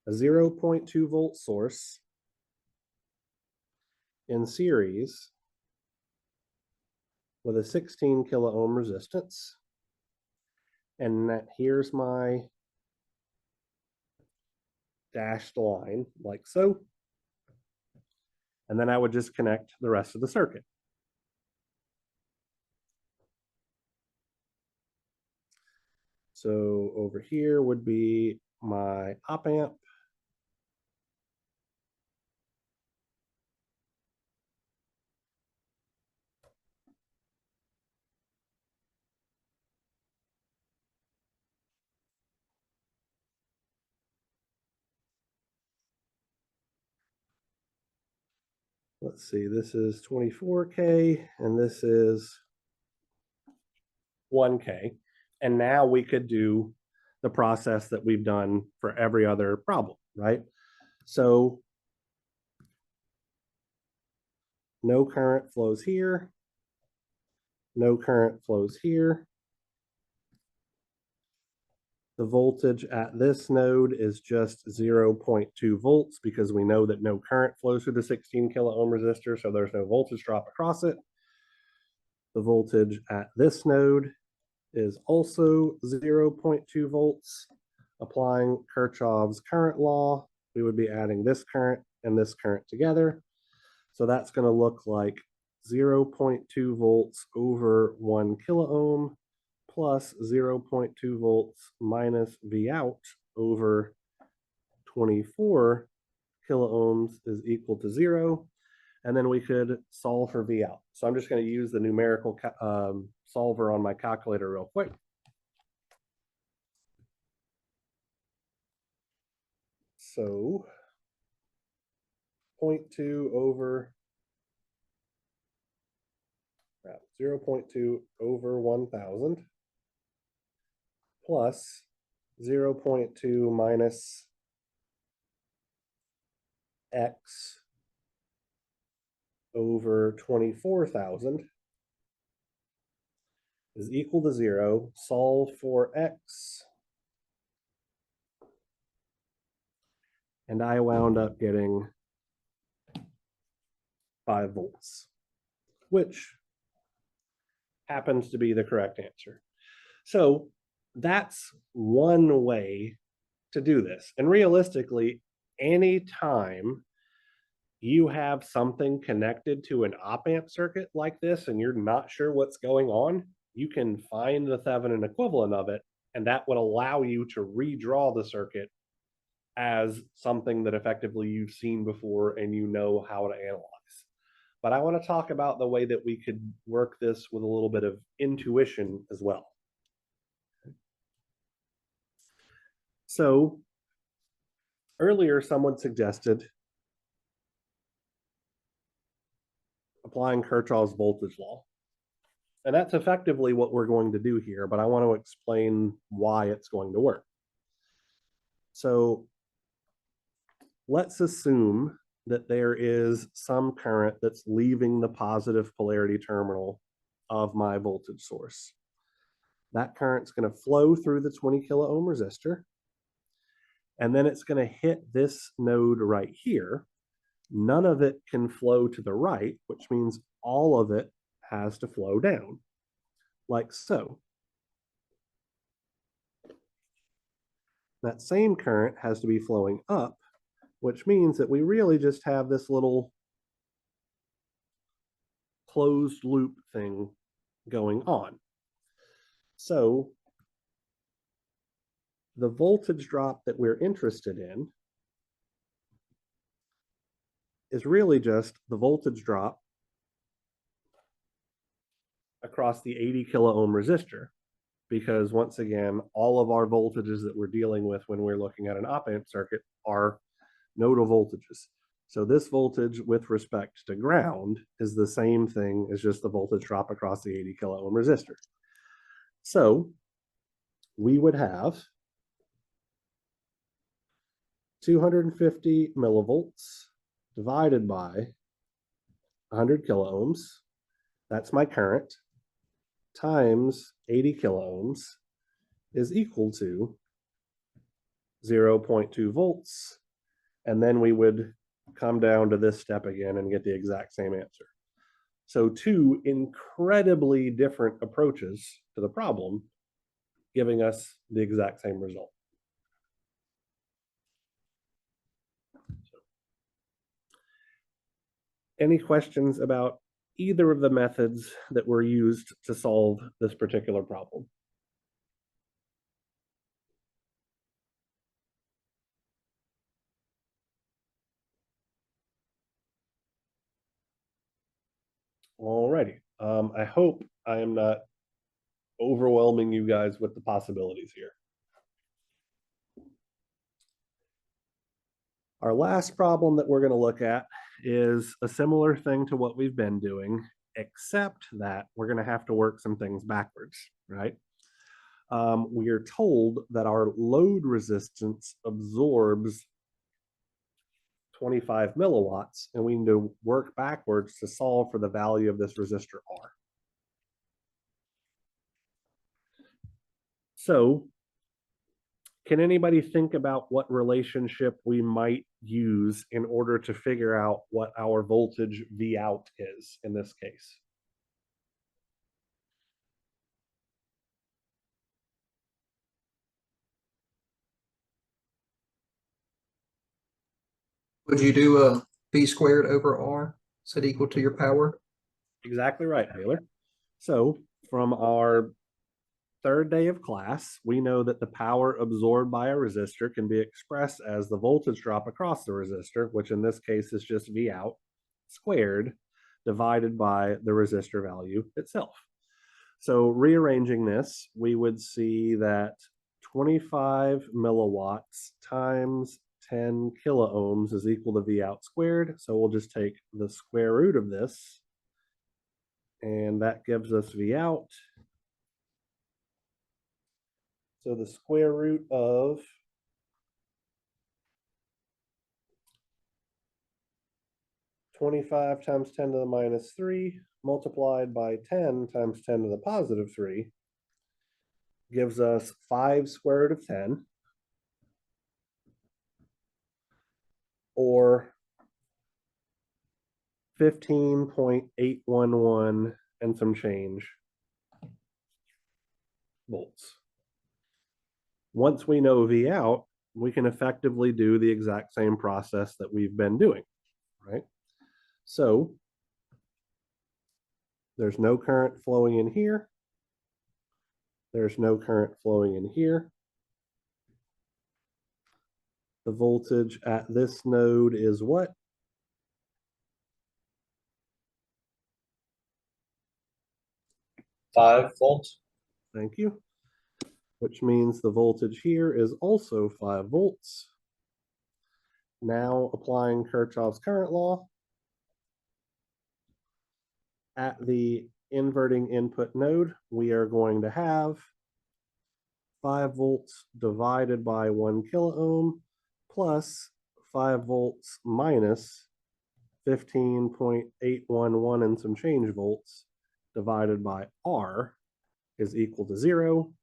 a 0.2 volt source in series with a 16 kilo ohm resistance. And here's my dashed line like so. And then I would just connect the rest of the circuit. So over here would be my op amp. Let's see, this is 24K and this is 1K. And now we could do the process that we've done for every other problem, right? So no current flows here. No current flows here. The voltage at this node is just 0.2 volts because we know that no current flows through the 16 kilo ohm resistor, so there's no voltage drop across it. The voltage at this node is also 0.2 volts. Applying Kirchhoff's current law, we would be adding this current and this current together. So that's going to look like 0.2 volts over 1 kilo ohm plus 0.2 volts minus V out over 24 kilo ohms is equal to 0. And then we could solve for V out. So I'm just going to use the numerical solver on my calculator real quick. So 0.2 over 0.2 over 1000 plus 0.2 minus x over 24,000 is equal to 0. Solve for x. And I wound up getting 5 volts, which happens to be the correct answer. So that's one way to do this. And realistically, anytime you have something connected to an op amp circuit like this and you're not sure what's going on, you can find the Thevenin equivalent of it, and that would allow you to redraw the circuit as something that effectively you've seen before and you know how to analyze. But I want to talk about the way that we could work this with a little bit of intuition as well. So earlier, someone suggested applying Kirchhoff's voltage law. And that's effectively what we're going to do here, but I want to explain why it's going to work. So let's assume that there is some current that's leaving the positive polarity terminal of my voltage source. That current's going to flow through the 20 kilo ohm resistor, and then it's going to hit this node right here. None of it can flow to the right, which means all of it has to flow down, like so. That same current has to be flowing up, which means that we really just have this little closed loop thing going on. So the voltage drop that we're interested in is really just the voltage drop across the 80 kilo ohm resistor, because once again, all of our voltages that we're dealing with when we're looking at an op-amp circuit are nodal voltages. So this voltage with respect to ground is the same thing as just the voltage drop across the 80 kilo ohm resistor. So we would have 250 millivolts divided by 100 kilo ohms. That's my current, times 80 kilo ohms is equal to 0.2 volts. And then we would come down to this step again and get the exact same answer. So two incredibly different approaches to the problem, giving us the exact same result. Any questions about either of the methods that were used to solve this particular problem? Alrighty. I hope I am not overwhelming you guys with the possibilities here. Our last problem that we're going to look at is a similar thing to what we've been doing, except that we're going to have to work some things backwards, right? We are told that our load resistance absorbs 25 milliwatts, and we need to work backwards to solve for the value of this resistor R. So, can anybody think about what relationship we might use in order to figure out what our voltage V out is in this case? Would you do a V squared over R? Is it equal to your power? Exactly right, Taylor. So from our third day of class, we know that the power absorbed by a resistor can be expressed as the voltage drop across the resistor, which in this case is just V out squared divided by the resistor value itself. So rearranging this, we would see that 25 milliwatts times 10 kilo ohms is equal to V out squared. So we'll just take the square root of this, and that gives us V out. So the square root of 25 times 10 to the minus 3 multiplied by 10 times 10 to the positive 3 gives us 5 square root of 10, or 15.811 and some change volts. Once we know V out, we can effectively do the exact same process that we've been doing, right? So there's no current flowing in here. There's no current flowing in here. The voltage at this node is what? Five volts. Thank you. Which means the voltage here is also 5 volts. Now applying Kirchhoff's current law, at the inverting input node, we are going to have 5 volts divided by 1 kilo ohm plus 5 volts minus 15.811 and some change volts divided by R is equal to 0.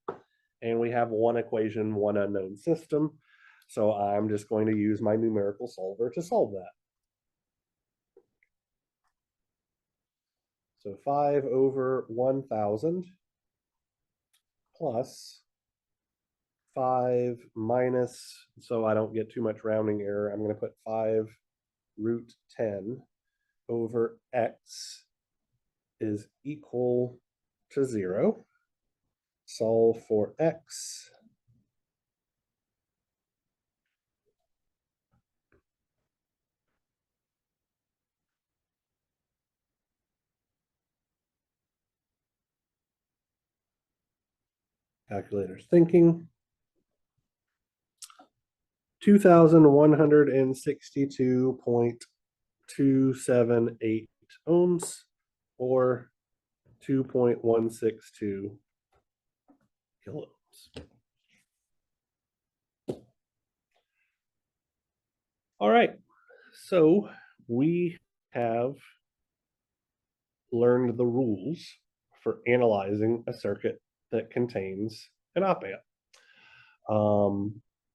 And we have one equation, one unknown system. So I'm just going to use my numerical solver to solve that. So 5 over 1,000 plus 5 minus, so I don't get too much rounding error, I'm going to put 5 root 10 over x is equal to 0. Solve for x. Calculator's thinking. 2,162.278 ohms, or 2.162 kilo ohms. All right, so we have learned the rules for analyzing a circuit that contains an op amp.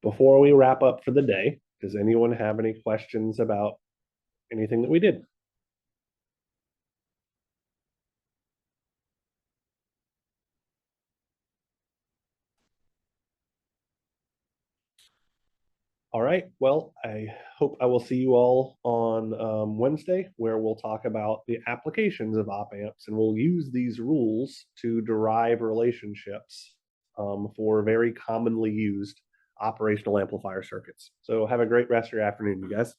Before we wrap up for the day, does anyone have any questions about anything that we did? All right, well, I hope I will see you all on Wednesday, where we'll talk about the applications of op amps, and we'll use these rules to derive relationships for very commonly used operational amplifier circuits. So have a great rest of your afternoon, you guys.